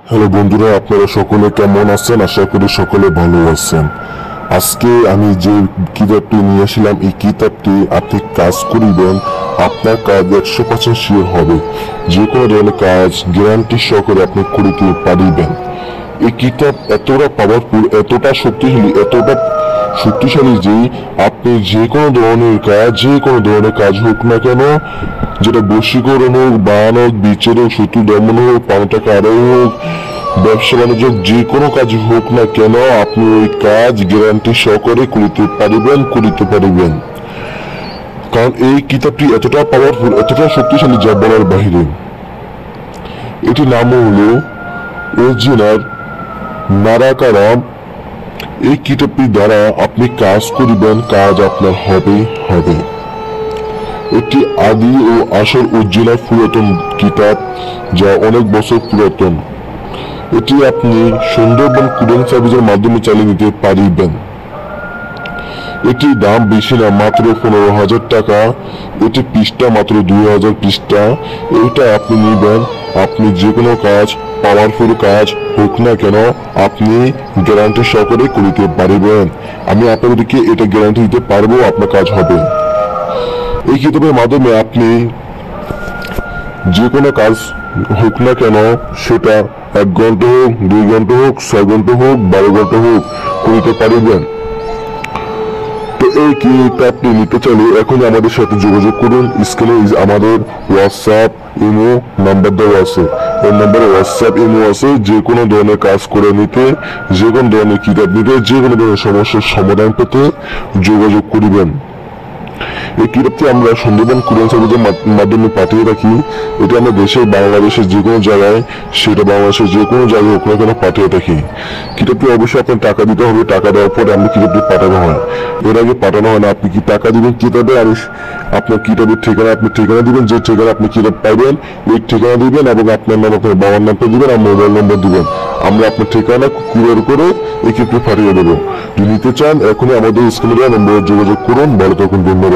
Hello বন্ধুরা, আপনারা সকলে কেমন আছেন? আশা করি সকলে ভালো আছেন। আজকে আমি যে কিতাবটি নিয়ে আসলাম, এই কিতাবটি আপনি কাজ করিবেন, আপনার কাজ 100% শিওর হবে। যে কোনো ধরনের কাজ গ্যারান্টি সহকারে আপনি করিতে পারিবেন। এই কিতাব এতটা পাওয়ারফুল, এতটা শক্তিশালী যে আপনি যে কোনো ধরনের কাজ হোক না কেন, যেটা বশীকরণ হোক, বান হোক, বিচ্ছেদ হোক, শত্রু দমন হোক, পাওনাটাকে আদায় হোক, ব্যবসা বাণিজ্য যে কোনো কাজ হোক না কেন, আপনি ওই কাজ গ্যারান্টি সহকারে করিতে পারিবেন। কারণ এই কিতাবটি এতটা পাওয়ারফুল, এতটা শক্তিশালী যা বলার বাহিরে। এটির নাম হলো অরিজিনাল নারাকারাম। এই কিতাবটির দ্বারা আপনি কাজ করিবেন, কাজ আপনার হবে। এটি আদি ও আসল অরিজিনাল পুরাতন কিতাব, যা অনেক বছর পুরাতন। এটি আপনি সুন্দরবন কুরিয়ার সার্ভিসের মাধ্যমে চালিয়ে নিতে পারিবেন। এটির দাম বেশি না, মাত্র 15,000 টাকা। এটি পৃষ্ঠা মাত্র 2,000 পৃষ্ঠা। এটা আপনি নিবেন, আপনি যে কোনো কাজ, পাওয়ারফুল কাজ হোক না কেন, আপনি গ্যারান্টি সহকারে করিতে পারিবেন। আমি আপনাদেরকে এটা গ্যারান্টি দিতে পারবো, আপনার কাজ হবে। এই কিতাবের মাধ্যমে আপনি যে কোনো কাজ হোক না কেন, সেটা 1 ঘন্টা হোক, 2 ঘন্টা হোক, 6 ঘন্টা হোক, 12 ঘন্টা হোক, করিতে পারিবেন। তো এই কিতাবটি নিতে চাইলে এখন আমাদের সাথে যোগাযোগ করুন। স্ক্রিনে আমাদের হোয়াটসঅ্যাপ, ইমো নাম্বার দেওয়া আছে। এই নাম্বারে হোয়াটসঅ্যাপ, ইমো আছে। যে কোনো ধরনের কাজ করে নিতে, যে কোনো ধরনের কিতাব নিতে, যে কোনো ধরনের সমস্যার সমাধান পেতে যোগাযোগ করিবেন। এই কিতাবটি আমরা সুন্দরবন কুরিয়ার সার্ভিসের মাধ্যমে পাঠিয়ে রাখি। এটা আমরা বাংলাদেশের যে কোনো জায়গায়, সেটা বাংলাদেশের যে কোনো জায়গায় হোক না কেন পাঠিয়ে থাকি। কিতাবটি অবশ্যই আপনার টাকা দিতে হবে। টাকা দেওয়ার পরে আপনি কিতাবটি পাঠানো হয়। এর আগে পাঠানো হয় না। আপনি কি টাকা দিবেন কিতাবে, আর আপনার কিতাবের ঠিকানা, আপনি ঠিকানা দিবেন, যে ঠিকানা আপনি কিতাব পাইবেন এই ঠিকানা দিবেন, এবং আপনার নাম, আপনার বাবার নামটা দিবেন, আর মোবাইল নম্বর দিবেন। আমরা আপনার ঠিকানা কুরিয়ার করে এই কিতাবটি পাঠিয়ে দেবো। যদি নিতে চান, এখনই আমাদের স্ক্রিনে দেওয়া নম্বরে যোগাযোগ করুন। ভালো থাকুন, ধন্যবাদ।